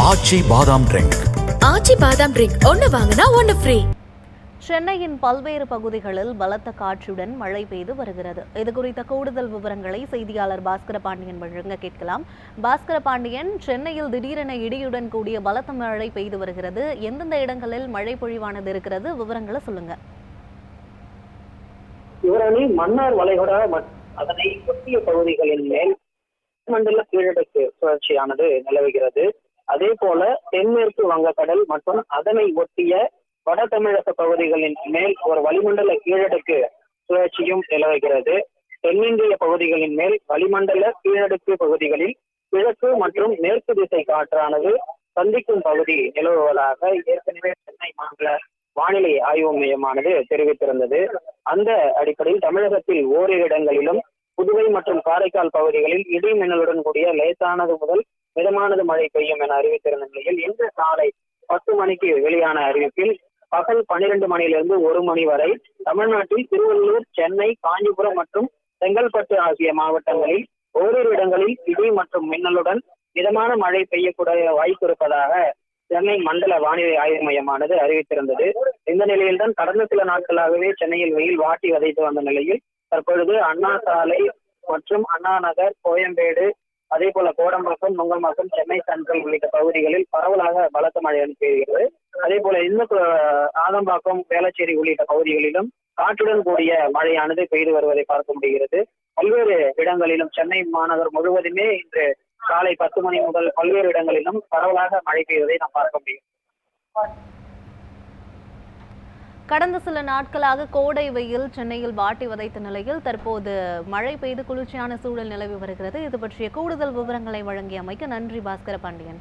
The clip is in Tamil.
ஆச்சி பாதாம் ட்ரிங்க். ஆச்சி பாதாம் ட்ரிங்க் ஒன்னு வாங்கினா ஒன்னு ஃப்ரீ. சென்னையின் பல்வேறு பகுதிகளில் பலத்த காற்றுடன் மழை பெய்து வருகிறது. இது குறித்த கூடுதல் விவரங்களை செய்தியாளர் பாஸ்கர பாண்டியன் வழங்க கேட்கலாம். பாஸ்கர பாண்டியன், சென்னையில் திடீரென இடியுடன் கூடிய பலத்த மழை பெய்து வருகிறது. எந்தெந்த இடங்களில் மழை பொழிவானது இருக்கிறது? விவரங்களை சொல்லுங்க. இவரணி மன்னார் வளைகுடா அதனை ஒட்டிய பகுதிகளின் மேல் மண்டல கீழடுக்கு சுழற்சியானது நிலவுகிறது. அதே போல தென்மேற்கு வங்கக்கடல் மற்றும் அதனை ஒட்டிய வட தமிழக பகுதிகளின் மேல் ஒரு வளிமண்டல கீழடுக்கு சுழற்சியும் நிலவுகிறது. தென்னிந்திய பகுதிகளின் மேல் வளிமண்டல கீழடுக்கு பகுதிகளில் கிழக்கு மற்றும் மேற்கு திசை காற்றானது சந்திக்கும் பகுதி நிலவுவதாக ஏற்கனவே சென்னை மாநில வானிலை ஆய்வு மையமானது தெரிவித்திருந்தது. அந்த அடிப்படையில் தமிழகத்தில் ஓரிரு இடங்களிலும் புதுவை மற்றும் காரைக்கால் பகுதிகளில் இடி மின்னலுடன் கூடிய லேசானது முதல் மிதமானது மழை பெய்யும் என அறிவித்திருந்த நிலையில் இன்று காலை 10 மணிக்கு வெளியான அறிவிப்பில் பகல் 12 மணியிலிருந்து 1 மணி வரை தமிழ்நாட்டில் திருவள்ளூர், சென்னை, காஞ்சிபுரம் மற்றும் செங்கல்பட்டு ஆகிய மாவட்டங்களில் ஓரிரு இடங்களில் இடி மற்றும் மின்னலுடன் மிதமான மழை பெய்யக்கூடிய வாய்ப்பு இருப்பதாக சென்னை மண்டல வானிலை ஆய்வு மையமானது அறிவித்திருந்தது. இந்த நிலையில்தான் கடந்த சில நாட்களாகவே சென்னையில் வெயில் வாட்டி வதைத்து வந்த நிலையில் தற்பொழுது அண்ணா சாலை மற்றும் அண்ணா நகர், கோயம்பேடு, அதே போல கோடம்பாக்கம், நுங்கம்பாக்கம், சென்னை சென்ட்ரல் உள்ளிட்ட பகுதிகளில் பரவலாக பலத்த மழை பெய்கிறது. அதே போல ஆதம்பாக்கம், வேளச்சேரி உள்ளிட்ட பகுதிகளிலும் காற்றுடன் கூடிய மழையானது பெய்து வருவதை பார்க்க முடிகிறது. பல்வேறு இடங்களிலும் சென்னை மாநகர் முழுவதுமே இன்று காலை 10 மணி முதல் பல்வேறு இடங்களிலும் பரவலாக மழை பெய்வதை நாம் பார்க்க முடியும். கடந்த சில நாட்களாக கோடை வெயில் சென்னையில் வாட்டி வதைத்த நிலையில் தற்போது மழை பெய்து குளிர்ச்சியான சூழல் நிலவி வருகிறது. இது பற்றிய கூடுதல் விவரங்களை வழங்கியமைக்கு நன்றி பாஸ்கர பாண்டியன்.